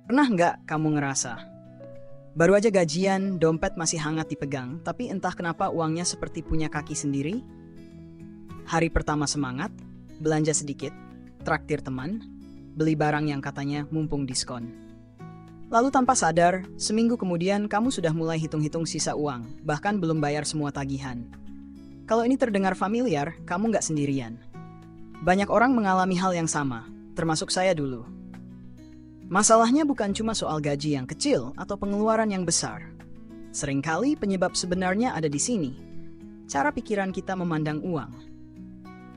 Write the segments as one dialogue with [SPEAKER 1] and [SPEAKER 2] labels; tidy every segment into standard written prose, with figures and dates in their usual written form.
[SPEAKER 1] Pernah nggak kamu ngerasa, baru aja gajian, dompet masih hangat dipegang, tapi entah kenapa uangnya seperti punya kaki sendiri? Hari pertama semangat, belanja sedikit, traktir teman, beli barang yang katanya mumpung diskon. Lalu tanpa sadar, seminggu kemudian kamu sudah mulai hitung-hitung sisa uang, bahkan belum bayar semua tagihan. Kalau ini terdengar familiar, kamu nggak sendirian. Banyak orang mengalami hal yang sama, termasuk saya dulu. Masalahnya bukan cuma soal gaji yang kecil atau pengeluaran yang besar. Seringkali penyebab sebenarnya ada di sini. Cara pikiran kita memandang uang.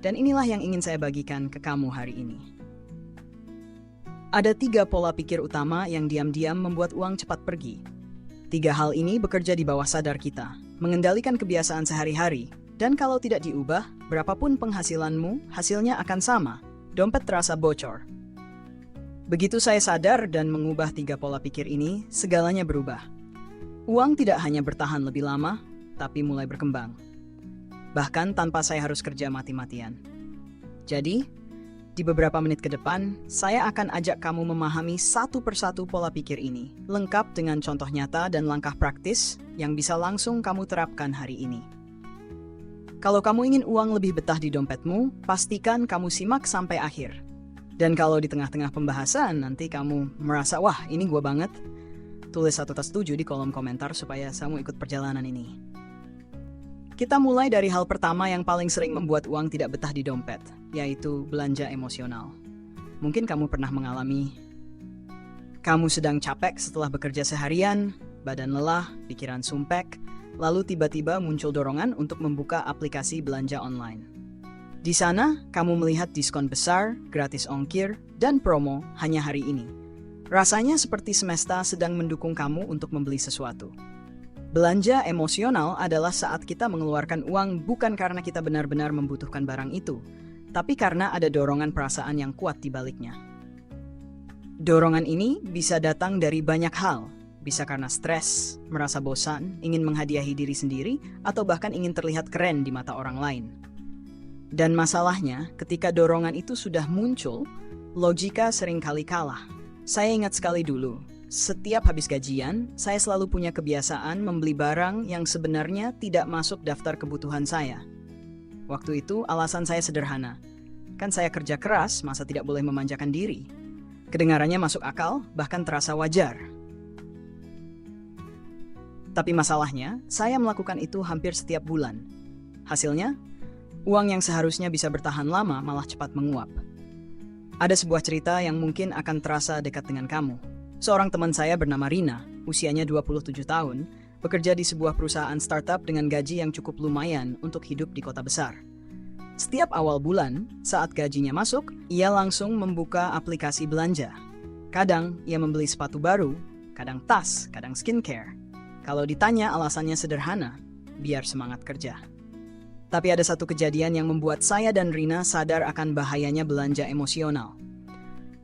[SPEAKER 1] Dan inilah yang ingin saya bagikan ke kamu hari ini. Ada 3 pola pikir utama yang diam-diam membuat uang cepat pergi. 3 hal ini bekerja di bawah sadar kita, mengendalikan kebiasaan sehari-hari, dan kalau tidak diubah, berapapun penghasilanmu, hasilnya akan sama. Dompet terasa bocor. Begitu saya sadar dan mengubah 3 pola pikir ini, segalanya berubah. Uang tidak hanya bertahan lebih lama, tapi mulai berkembang. Bahkan tanpa saya harus kerja mati-matian. Jadi, di beberapa menit ke depan, saya akan ajak kamu memahami satu persatu pola pikir ini, lengkap dengan contoh nyata dan langkah praktis yang bisa langsung kamu terapkan hari ini. Kalau kamu ingin uang lebih betah di dompetmu, pastikan kamu simak sampai akhir. Dan kalau di tengah-tengah pembahasan nanti kamu merasa, wah ini gua banget, tulis satu tak setuju di kolom komentar supaya kamu ikut perjalanan ini. Kita mulai dari hal pertama yang paling sering membuat uang tidak betah di dompet, yaitu belanja emosional. Mungkin kamu pernah mengalami, kamu sedang capek setelah bekerja seharian, badan lelah, pikiran sumpek, lalu tiba-tiba muncul dorongan untuk membuka aplikasi belanja online. Di sana, kamu melihat diskon besar, gratis ongkir, dan promo hanya hari ini. Rasanya seperti semesta sedang mendukung kamu untuk membeli sesuatu. Belanja emosional adalah saat kita mengeluarkan uang bukan karena kita benar-benar membutuhkan barang itu, tapi karena ada dorongan perasaan yang kuat di baliknya. Dorongan ini bisa datang dari banyak hal, bisa karena stres, merasa bosan, ingin menghadiahi diri sendiri, atau bahkan ingin terlihat keren di mata orang lain. Dan masalahnya, ketika dorongan itu sudah muncul, logika seringkali kalah. Saya ingat sekali dulu, setiap habis gajian, saya selalu punya kebiasaan membeli barang yang sebenarnya tidak masuk daftar kebutuhan saya. Waktu itu alasan saya sederhana. Kan saya kerja keras, masa tidak boleh memanjakan diri? Kedengarannya masuk akal, bahkan terasa wajar. Tapi masalahnya, saya melakukan itu hampir setiap bulan. Hasilnya, uang yang seharusnya bisa bertahan lama malah cepat menguap. Ada sebuah cerita yang mungkin akan terasa dekat dengan kamu. Seorang teman saya bernama Rina, usianya 27 tahun, bekerja di sebuah perusahaan startup dengan gaji yang cukup lumayan untuk hidup di kota besar. Setiap awal bulan, saat gajinya masuk, ia langsung membuka aplikasi belanja. Kadang ia membeli sepatu baru, kadang tas, kadang skincare. Kalau ditanya alasannya sederhana, biar semangat kerja. Tapi ada satu kejadian yang membuat saya dan Rina sadar akan bahayanya belanja emosional.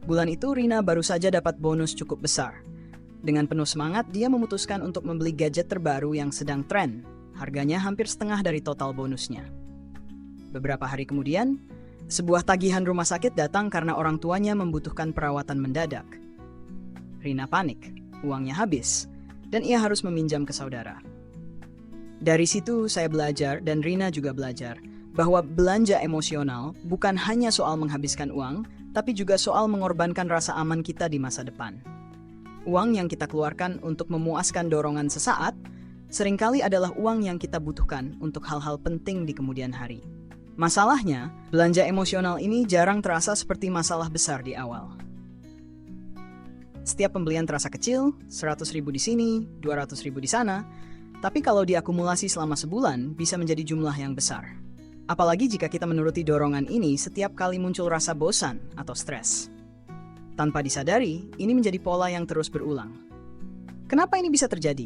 [SPEAKER 1] Bulan itu Rina baru saja dapat bonus cukup besar. Dengan penuh semangat, dia memutuskan untuk membeli gadget terbaru yang sedang tren. Harganya hampir setengah dari total bonusnya. Beberapa hari kemudian, sebuah tagihan rumah sakit datang karena orang tuanya membutuhkan perawatan mendadak. Rina panik, uangnya habis, dan ia harus meminjam ke saudara. Dari situ saya belajar dan Rina juga belajar bahwa belanja emosional bukan hanya soal menghabiskan uang, tapi juga soal mengorbankan rasa aman kita di masa depan. Uang yang kita keluarkan untuk memuaskan dorongan sesaat, seringkali adalah uang yang kita butuhkan untuk hal-hal penting di kemudian hari. Masalahnya, belanja emosional ini jarang terasa seperti masalah besar di awal. Setiap pembelian terasa kecil, 100.000 di sini, 200.000 di sana, tapi kalau diakumulasi selama sebulan, bisa menjadi jumlah yang besar. Apalagi jika kita menuruti dorongan ini setiap kali muncul rasa bosan atau stres. Tanpa disadari, ini menjadi pola yang terus berulang. Kenapa ini bisa terjadi?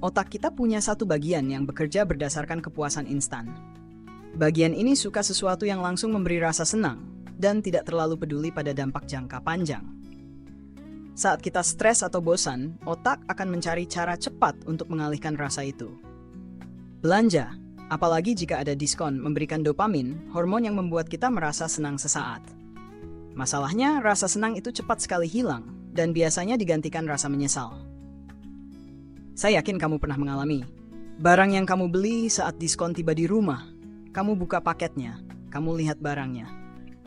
[SPEAKER 1] Otak kita punya satu bagian yang bekerja berdasarkan kepuasan instan. Bagian ini suka sesuatu yang langsung memberi rasa senang dan tidak terlalu peduli pada dampak jangka panjang. Saat kita stres atau bosan, otak akan mencari cara cepat untuk mengalihkan rasa itu. Belanja, apalagi jika ada diskon, memberikan dopamin, hormon yang membuat kita merasa senang sesaat. Masalahnya, rasa senang itu cepat sekali hilang, dan biasanya digantikan rasa menyesal. Saya yakin kamu pernah mengalami. Barang yang kamu beli saat diskon tiba di rumah, kamu buka paketnya, kamu lihat barangnya.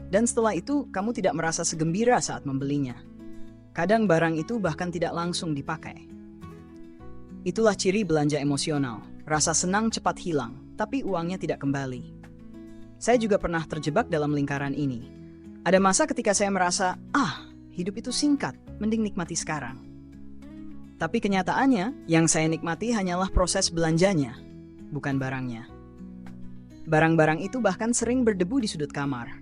[SPEAKER 1] Dan setelah itu, kamu tidak merasa segembira saat membelinya. Kadang barang itu bahkan tidak langsung dipakai. Itulah ciri belanja emosional. Rasa senang cepat hilang, tapi uangnya tidak kembali. Saya juga pernah terjebak dalam lingkaran ini. Ada masa ketika saya merasa, hidup itu singkat, mending nikmati sekarang. Tapi kenyataannya, yang saya nikmati hanyalah proses belanjanya, bukan barangnya. Barang-barang itu bahkan sering berdebu di sudut kamar.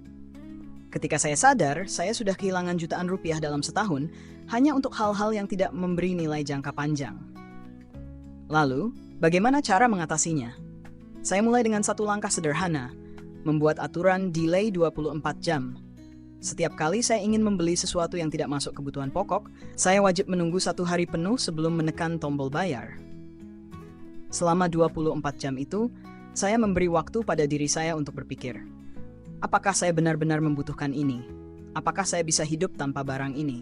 [SPEAKER 1] Ketika saya sadar, saya sudah kehilangan jutaan rupiah dalam setahun hanya untuk hal-hal yang tidak memberi nilai jangka panjang. Lalu, bagaimana cara mengatasinya? Saya mulai dengan satu langkah sederhana, membuat aturan delay 24 jam. Setiap kali saya ingin membeli sesuatu yang tidak masuk kebutuhan pokok, saya wajib menunggu 1 hari penuh sebelum menekan tombol bayar. Selama 24 jam itu, saya memberi waktu pada diri saya untuk berpikir, apakah saya benar-benar membutuhkan ini? Apakah saya bisa hidup tanpa barang ini?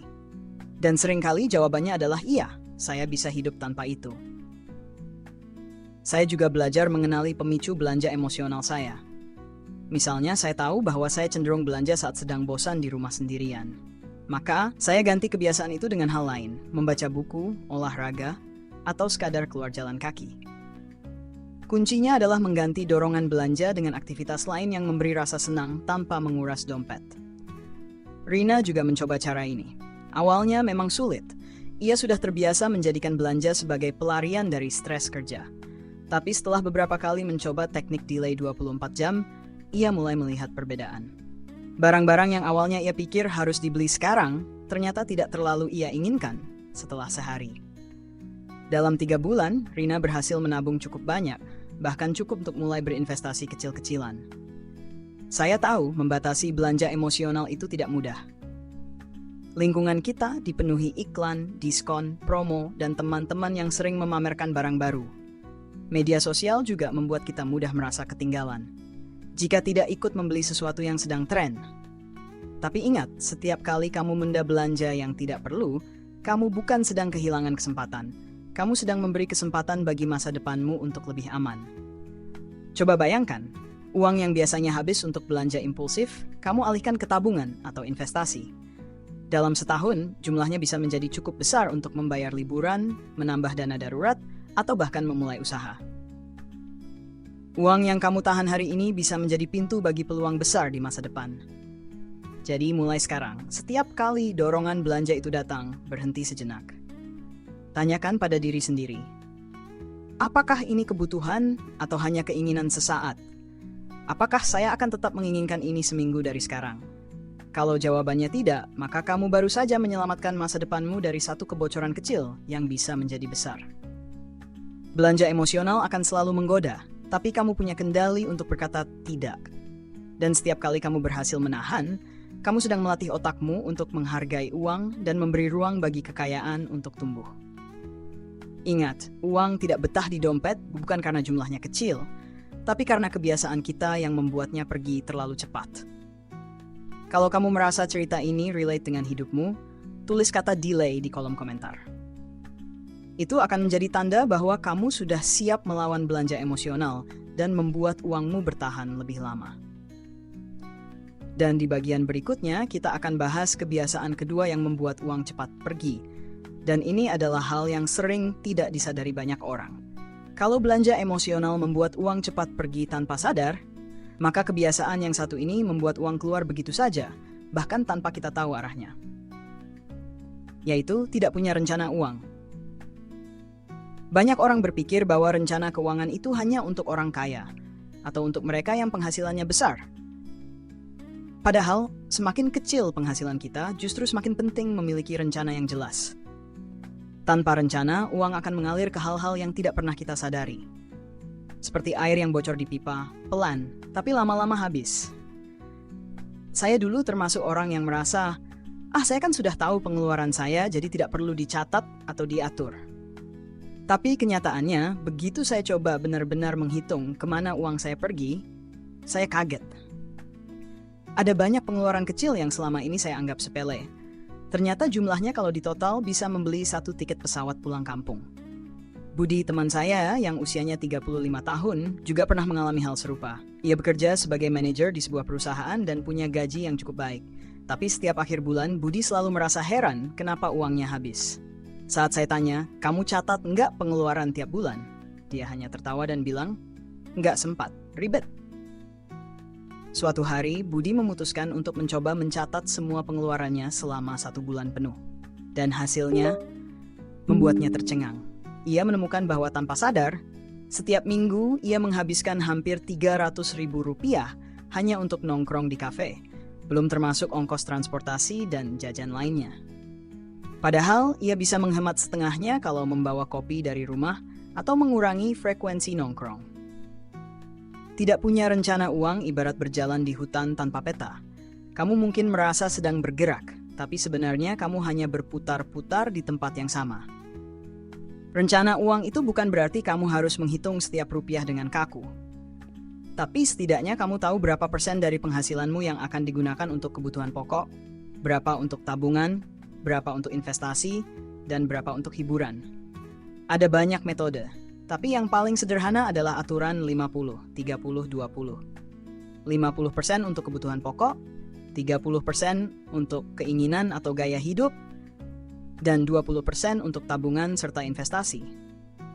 [SPEAKER 1] Dan seringkali jawabannya adalah iya, saya bisa hidup tanpa itu. Saya juga belajar mengenali pemicu belanja emosional saya. Misalnya, saya tahu bahwa saya cenderung belanja saat sedang bosan di rumah sendirian. Maka, saya ganti kebiasaan itu dengan hal lain, membaca buku, olahraga, atau sekadar keluar jalan kaki. Kuncinya adalah mengganti dorongan belanja dengan aktivitas lain yang memberi rasa senang tanpa menguras dompet. Rina juga mencoba cara ini. Awalnya memang sulit. Ia sudah terbiasa menjadikan belanja sebagai pelarian dari stres kerja. Tapi setelah beberapa kali mencoba teknik delay 24 jam, ia mulai melihat perbedaan. Barang-barang yang awalnya ia pikir harus dibeli sekarang, ternyata tidak terlalu ia inginkan setelah sehari. Dalam 3 bulan, Rina berhasil menabung cukup banyak, bahkan cukup untuk mulai berinvestasi kecil-kecilan. Saya tahu membatasi belanja emosional itu tidak mudah. Lingkungan kita dipenuhi iklan, diskon, promo, dan teman-teman yang sering memamerkan barang baru. Media sosial juga membuat kita mudah merasa ketinggalan jika tidak ikut membeli sesuatu yang sedang tren. Tapi ingat, setiap kali kamu menunda belanja yang tidak perlu, kamu bukan sedang kehilangan kesempatan. Kamu sedang memberi kesempatan bagi masa depanmu untuk lebih aman. Coba bayangkan, uang yang biasanya habis untuk belanja impulsif, kamu alihkan ke tabungan atau investasi. Dalam setahun, jumlahnya bisa menjadi cukup besar untuk membayar liburan, menambah dana darurat, atau bahkan memulai usaha. Uang yang kamu tahan hari ini bisa menjadi pintu bagi peluang besar di masa depan. Jadi mulai sekarang, setiap kali dorongan belanja itu datang, berhenti sejenak. Tanyakan pada diri sendiri, apakah ini kebutuhan atau hanya keinginan sesaat? Apakah saya akan tetap menginginkan ini seminggu dari sekarang? Kalau jawabannya tidak, maka kamu baru saja menyelamatkan masa depanmu dari satu kebocoran kecil yang bisa menjadi besar. Belanja emosional akan selalu menggoda, tapi kamu punya kendali untuk berkata tidak. Dan setiap kali kamu berhasil menahan, kamu sedang melatih otakmu untuk menghargai uang dan memberi ruang bagi kekayaan untuk tumbuh. Ingat, uang tidak betah di dompet bukan karena jumlahnya kecil, tapi karena kebiasaan kita yang membuatnya pergi terlalu cepat. Kalau kamu merasa cerita ini relate dengan hidupmu, tulis kata delay di kolom komentar. Itu akan menjadi tanda bahwa kamu sudah siap melawan belanja emosional dan membuat uangmu bertahan lebih lama. Dan di bagian berikutnya, kita akan bahas kebiasaan kedua yang membuat uang cepat pergi. Dan ini adalah hal yang sering tidak disadari banyak orang. Kalau belanja emosional membuat uang cepat pergi tanpa sadar, maka kebiasaan yang satu ini membuat uang keluar begitu saja, bahkan tanpa kita tahu arahnya. Yaitu tidak punya rencana uang. Banyak orang berpikir bahwa rencana keuangan itu hanya untuk orang kaya, atau untuk mereka yang penghasilannya besar. Padahal, semakin kecil penghasilan kita, justru semakin penting memiliki rencana yang jelas. Tanpa rencana, uang akan mengalir ke hal-hal yang tidak pernah kita sadari. Seperti air yang bocor di pipa, pelan, tapi lama-lama habis. Saya dulu termasuk orang yang merasa, saya kan sudah tahu pengeluaran saya, jadi tidak perlu dicatat atau diatur. Tapi kenyataannya, begitu saya coba benar-benar menghitung kemana uang saya pergi, saya kaget. Ada banyak pengeluaran kecil yang selama ini saya anggap sepele. Ternyata jumlahnya kalau ditotal bisa membeli 1 tiket pesawat pulang kampung. Budi, teman saya yang usianya 35 tahun, juga pernah mengalami hal serupa. Ia bekerja sebagai manajer di sebuah perusahaan dan punya gaji yang cukup baik. Tapi setiap akhir bulan, Budi selalu merasa heran kenapa uangnya habis. Saat saya tanya, kamu catat nggak pengeluaran tiap bulan? Dia hanya tertawa dan bilang, nggak sempat, ribet. Suatu hari, Budi memutuskan untuk mencoba mencatat semua pengeluarannya selama 1 bulan penuh. Dan hasilnya membuatnya tercengang. Ia menemukan bahwa tanpa sadar, setiap minggu ia menghabiskan hampir Rp300.000 hanya untuk nongkrong di kafe, belum termasuk ongkos transportasi dan jajan lainnya. Padahal ia bisa menghemat setengahnya kalau membawa kopi dari rumah atau mengurangi frekuensi nongkrong. Tidak punya rencana uang ibarat berjalan di hutan tanpa peta. Kamu mungkin merasa sedang bergerak, tapi sebenarnya kamu hanya berputar-putar di tempat yang sama. Rencana uang itu bukan berarti kamu harus menghitung setiap rupiah dengan kaku. Tapi setidaknya kamu tahu berapa persen dari penghasilanmu yang akan digunakan untuk kebutuhan pokok, berapa untuk tabungan, berapa untuk investasi, dan berapa untuk hiburan. Ada banyak metode, tapi yang paling sederhana adalah aturan 50-30-20. 50% untuk kebutuhan pokok, 30% untuk keinginan atau gaya hidup, dan 20% untuk tabungan serta investasi.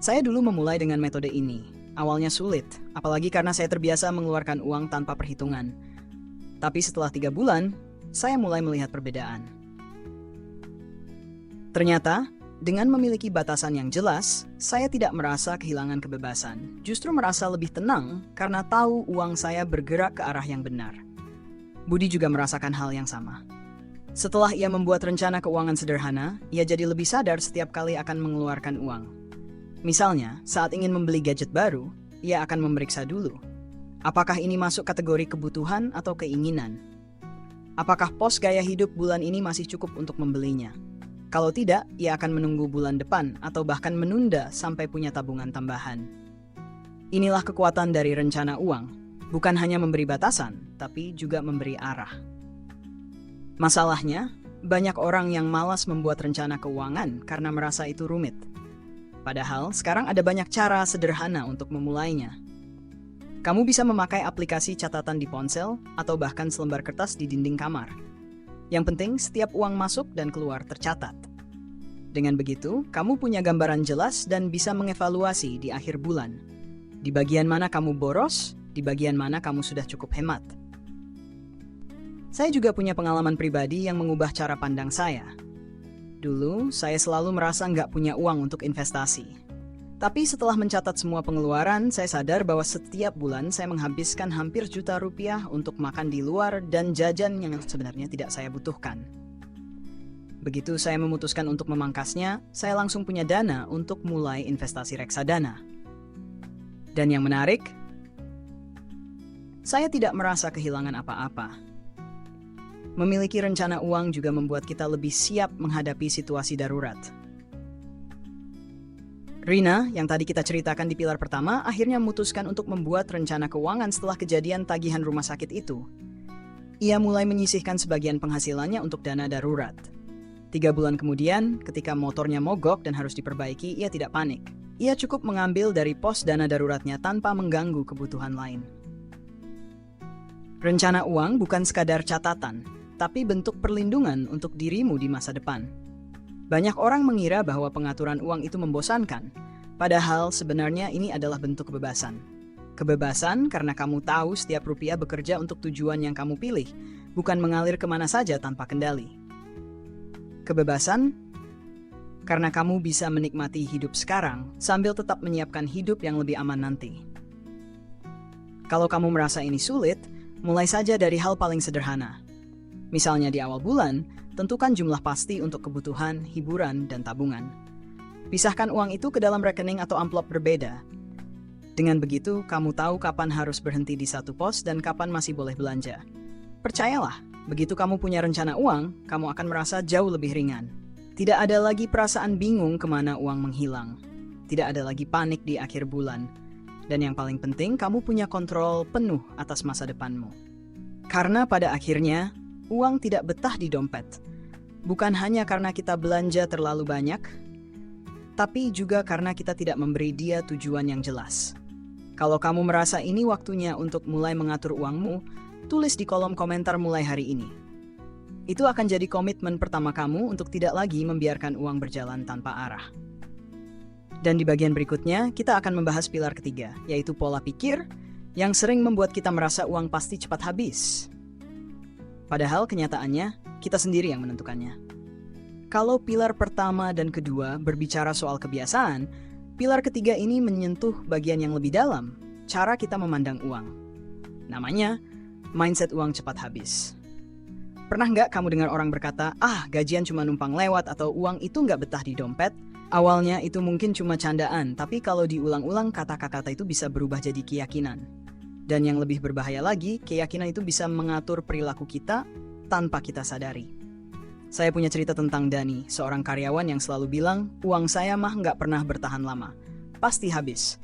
[SPEAKER 1] Saya dulu memulai dengan metode ini. Awalnya sulit, apalagi karena saya terbiasa mengeluarkan uang tanpa perhitungan. Tapi setelah 3 bulan, saya mulai melihat perbedaan. Ternyata, dengan memiliki batasan yang jelas, saya tidak merasa kehilangan kebebasan. Justru merasa lebih tenang karena tahu uang saya bergerak ke arah yang benar. Budi juga merasakan hal yang sama. Setelah ia membuat rencana keuangan sederhana, ia jadi lebih sadar setiap kali akan mengeluarkan uang. Misalnya, saat ingin membeli gadget baru, ia akan memeriksa dulu. Apakah ini masuk kategori kebutuhan atau keinginan? Apakah pos gaya hidup bulan ini masih cukup untuk membelinya? Kalau tidak, ia akan menunggu bulan depan atau bahkan menunda sampai punya tabungan tambahan. Inilah kekuatan dari rencana uang. Bukan hanya memberi batasan, tapi juga memberi arah. Masalahnya, banyak orang yang malas membuat rencana keuangan karena merasa itu rumit. Padahal, sekarang ada banyak cara sederhana untuk memulainya. Kamu bisa memakai aplikasi catatan di ponsel atau bahkan selembar kertas di dinding kamar. Yang penting, setiap uang masuk dan keluar tercatat. Dengan begitu, kamu punya gambaran jelas dan bisa mengevaluasi di akhir bulan. Di bagian mana kamu boros, di bagian mana kamu sudah cukup hemat. Saya juga punya pengalaman pribadi yang mengubah cara pandang saya. Dulu, saya selalu merasa nggak punya uang untuk investasi. Tapi setelah mencatat semua pengeluaran, saya sadar bahwa setiap bulan saya menghabiskan hampir Rp1.000.000 untuk makan di luar dan jajan yang sebenarnya tidak saya butuhkan. Begitu saya memutuskan untuk memangkasnya, saya langsung punya dana untuk mulai investasi reksadana. Dan yang menarik, saya tidak merasa kehilangan apa-apa. Memiliki rencana uang juga membuat kita lebih siap menghadapi situasi darurat. Rina, yang tadi kita ceritakan di pilar pertama, akhirnya memutuskan untuk membuat rencana keuangan setelah kejadian tagihan rumah sakit itu. Ia mulai menyisihkan sebagian penghasilannya untuk dana darurat. 3 bulan kemudian, ketika motornya mogok dan harus diperbaiki, ia tidak panik. Ia cukup mengambil dari pos dana daruratnya tanpa mengganggu kebutuhan lain. Rencana uang bukan sekadar catatan, tapi bentuk perlindungan untuk dirimu di masa depan. Banyak orang mengira bahwa pengaturan uang itu membosankan, padahal sebenarnya ini adalah bentuk kebebasan. Kebebasan karena kamu tahu setiap rupiah bekerja untuk tujuan yang kamu pilih, bukan mengalir kemana saja tanpa kendali. Kebebasan karena kamu bisa menikmati hidup sekarang sambil tetap menyiapkan hidup yang lebih aman nanti. Kalau kamu merasa ini sulit, mulai saja dari hal paling sederhana. Misalnya di awal bulan, tentukan jumlah pasti untuk kebutuhan, hiburan, dan tabungan. Pisahkan uang itu ke dalam rekening atau amplop berbeda. Dengan begitu, kamu tahu kapan harus berhenti di satu pos dan kapan masih boleh belanja. Percayalah, begitu kamu punya rencana uang, kamu akan merasa jauh lebih ringan. Tidak ada lagi perasaan bingung kemana uang menghilang. Tidak ada lagi panik di akhir bulan. Dan yang paling penting, kamu punya kontrol penuh atas masa depanmu. Karena pada akhirnya, uang tidak betah di dompet. Bukan hanya karena kita belanja terlalu banyak, tapi juga karena kita tidak memberi dia tujuan yang jelas. Kalau kamu merasa ini waktunya untuk mulai mengatur uangmu, tulis di kolom komentar mulai hari ini. Itu akan jadi komitmen pertama kamu untuk tidak lagi membiarkan uang berjalan tanpa arah. Dan di bagian berikutnya, kita akan membahas pilar ketiga, yaitu pola pikir yang sering membuat kita merasa uang pasti cepat habis. Padahal kenyataannya, kita sendiri yang menentukannya. Kalau pilar pertama dan kedua berbicara soal kebiasaan, pilar ketiga ini menyentuh bagian yang lebih dalam, cara kita memandang uang. Namanya, mindset uang cepat habis. Pernah nggak kamu dengar orang berkata, gajian cuma numpang lewat atau uang itu nggak betah di dompet? Awalnya itu mungkin cuma candaan, tapi kalau diulang-ulang kata-kata itu bisa berubah jadi keyakinan. Dan yang lebih berbahaya lagi, keyakinan itu bisa mengatur perilaku kita tanpa kita sadari. Saya punya cerita tentang Dani, seorang karyawan yang selalu bilang, uang saya mah nggak pernah bertahan lama, pasti habis.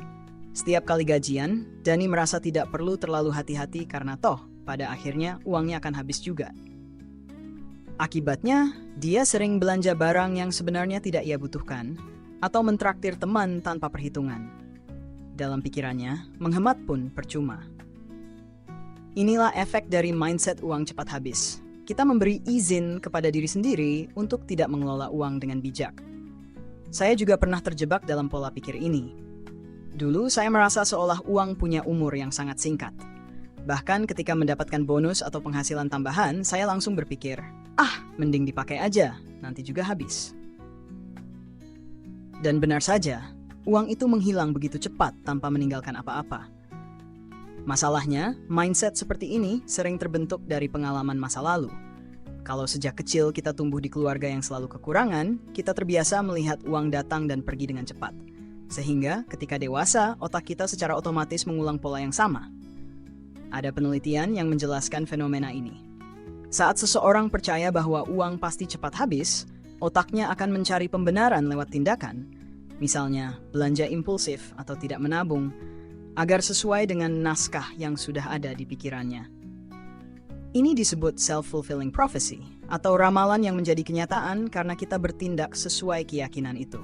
[SPEAKER 1] Setiap kali gajian, Dani merasa tidak perlu terlalu hati-hati karena toh, pada akhirnya uangnya akan habis juga. Akibatnya, dia sering belanja barang yang sebenarnya tidak ia butuhkan, atau mentraktir teman tanpa perhitungan. Dalam pikirannya, menghemat pun percuma. Inilah efek dari mindset uang cepat habis. Kita memberi izin kepada diri sendiri untuk tidak mengelola uang dengan bijak. Saya juga pernah terjebak dalam pola pikir ini. Dulu saya merasa seolah uang punya umur yang sangat singkat. Bahkan ketika mendapatkan bonus atau penghasilan tambahan, saya langsung berpikir, mending dipakai aja, nanti juga habis. Dan benar saja, uang itu menghilang begitu cepat tanpa meninggalkan apa-apa. Masalahnya, mindset seperti ini sering terbentuk dari pengalaman masa lalu. Kalau sejak kecil kita tumbuh di keluarga yang selalu kekurangan, kita terbiasa melihat uang datang dan pergi dengan cepat. Sehingga ketika dewasa, otak kita secara otomatis mengulang pola yang sama. Ada penelitian yang menjelaskan fenomena ini. Saat seseorang percaya bahwa uang pasti cepat habis, otaknya akan mencari pembenaran lewat tindakan. Misalnya, belanja impulsif atau tidak menabung, agar sesuai dengan naskah yang sudah ada di pikirannya. Ini disebut self-fulfilling prophecy, atau ramalan yang menjadi kenyataan karena kita bertindak sesuai keyakinan itu.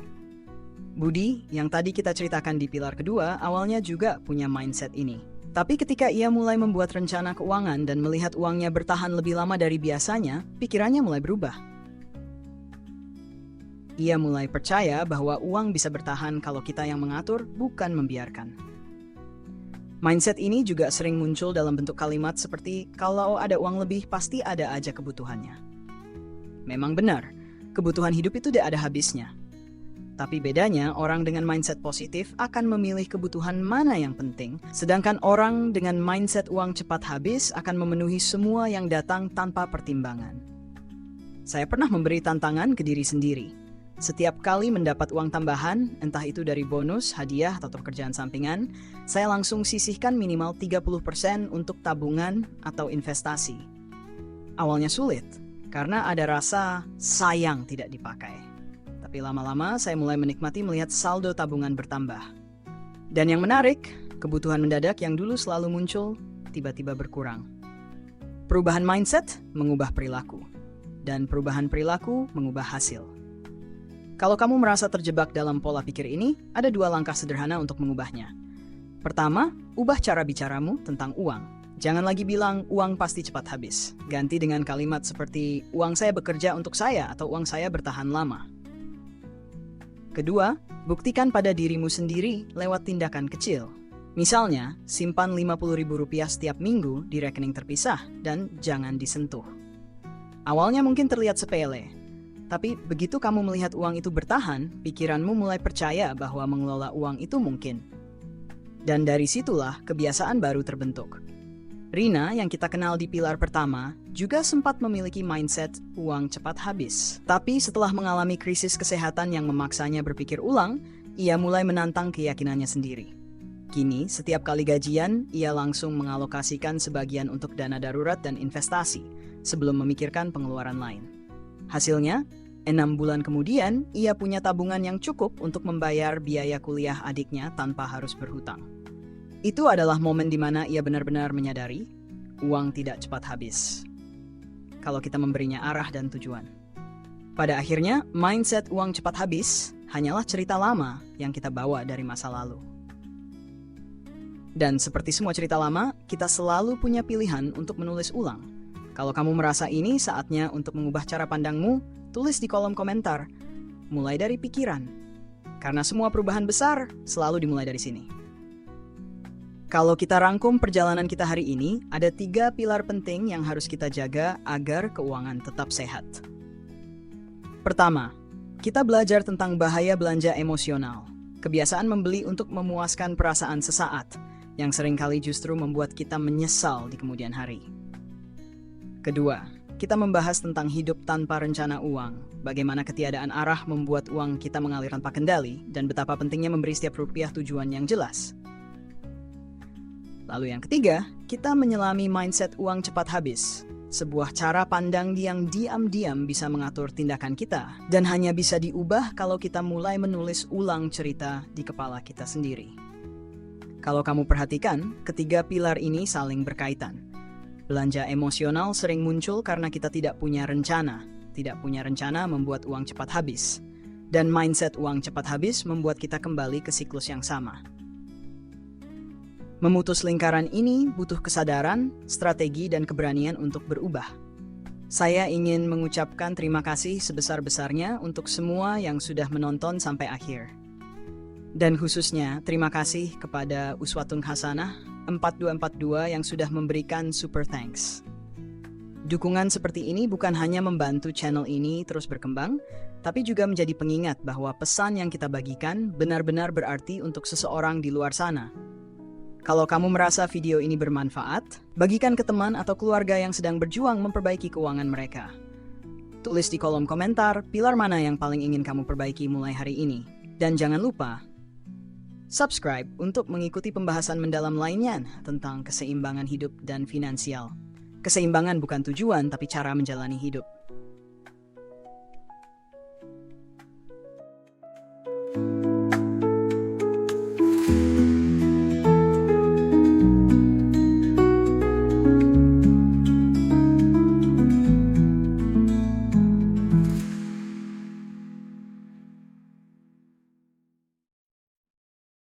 [SPEAKER 1] Budi, yang tadi kita ceritakan di pilar kedua, awalnya juga punya mindset ini. Tapi ketika ia mulai membuat rencana keuangan dan melihat uangnya bertahan lebih lama dari biasanya, pikirannya mulai berubah. Ia mulai percaya bahwa uang bisa bertahan kalau kita yang mengatur, bukan membiarkan. Mindset ini juga sering muncul dalam bentuk kalimat seperti, kalau ada uang lebih pasti ada aja kebutuhannya. Memang benar, kebutuhan hidup itu tidak ada habisnya. Tapi bedanya, orang dengan mindset positif akan memilih kebutuhan mana yang penting, sedangkan orang dengan mindset uang cepat habis akan memenuhi semua yang datang tanpa pertimbangan. Saya pernah memberi tantangan ke diri sendiri. Setiap kali mendapat uang tambahan, entah itu dari bonus, hadiah, atau pekerjaan sampingan, saya langsung sisihkan minimal 30% untuk tabungan atau investasi. Awalnya sulit, karena ada rasa sayang tidak dipakai. Tapi lama-lama saya mulai menikmati melihat saldo tabungan bertambah. Dan yang menarik, kebutuhan mendadak yang dulu selalu muncul, tiba-tiba berkurang. Perubahan mindset mengubah perilaku, dan perubahan perilaku mengubah hasil. Kalau kamu merasa terjebak dalam pola pikir ini, ada 2 langkah sederhana untuk mengubahnya. Pertama, ubah cara bicaramu tentang uang. Jangan lagi bilang, uang pasti cepat habis. Ganti dengan kalimat seperti, uang saya bekerja untuk saya atau uang saya bertahan lama. Kedua, buktikan pada dirimu sendiri lewat tindakan kecil. Misalnya, simpan Rp50.000 setiap minggu di rekening terpisah dan jangan disentuh. Awalnya mungkin terlihat sepele, tapi begitu kamu melihat uang itu bertahan, pikiranmu mulai percaya bahwa mengelola uang itu mungkin. Dan dari situlah kebiasaan baru terbentuk. Rina, yang kita kenal di pilar pertama, juga sempat memiliki mindset uang cepat habis. Tapi setelah mengalami krisis kesehatan yang memaksanya berpikir ulang, ia mulai menantang keyakinannya sendiri. Kini, setiap kali gajian, ia langsung mengalokasikan sebagian untuk dana darurat dan investasi, sebelum memikirkan pengeluaran lain. Hasilnya, 6 bulan kemudian, ia punya tabungan yang cukup untuk membayar biaya kuliah adiknya tanpa harus berhutang. Itu adalah momen di mana ia benar-benar menyadari, uang tidak cepat habis kalau kita memberinya arah dan tujuan. Pada akhirnya, mindset uang cepat habis hanyalah cerita lama yang kita bawa dari masa lalu. Dan seperti semua cerita lama, kita selalu punya pilihan untuk menulis ulang. Kalau kamu merasa ini saatnya untuk mengubah cara pandangmu, tulis di kolom komentar. Mulai dari pikiran. Karena semua perubahan besar selalu dimulai dari sini. Kalau kita rangkum perjalanan kita hari ini, ada 3 pilar penting yang harus kita jaga agar keuangan tetap sehat. Pertama, kita belajar tentang bahaya belanja emosional. Kebiasaan membeli untuk memuaskan perasaan sesaat, yang seringkali justru membuat kita menyesal di kemudian hari. Kedua, kita membahas tentang hidup tanpa rencana uang, bagaimana ketiadaan arah membuat uang kita mengalir tanpa kendali, dan betapa pentingnya memberi setiap rupiah tujuan yang jelas. Lalu yang ketiga, kita menyelami mindset uang cepat habis, sebuah cara pandang yang diam-diam bisa mengatur tindakan kita, dan hanya bisa diubah kalau kita mulai menulis ulang cerita di kepala kita sendiri. Kalau kamu perhatikan, ketiga pilar ini saling berkaitan. Belanja emosional sering muncul karena kita tidak punya rencana. Tidak punya rencana membuat uang cepat habis. Dan mindset uang cepat habis membuat kita kembali ke siklus yang sama. Memutus lingkaran ini butuh kesadaran, strategi, dan keberanian untuk berubah. Saya ingin mengucapkan terima kasih sebesar-besarnya untuk semua yang sudah menonton sampai akhir. Dan khususnya terima kasih kepada Uswatun Hasanah 4242 yang sudah memberikan super thanks. Dukungan seperti ini bukan hanya membantu channel ini terus berkembang, tapi juga menjadi pengingat bahwa pesan yang kita bagikan benar-benar berarti untuk seseorang di luar sana. Kalau kamu merasa video ini bermanfaat, bagikan ke teman atau keluarga yang sedang berjuang memperbaiki keuangan mereka. Tulis di kolom komentar pilar mana yang paling ingin kamu perbaiki mulai hari ini. Dan jangan lupa, subscribe untuk mengikuti pembahasan mendalam lainnya tentang keseimbangan hidup dan finansial. Keseimbangan bukan tujuan, tapi cara menjalani hidup.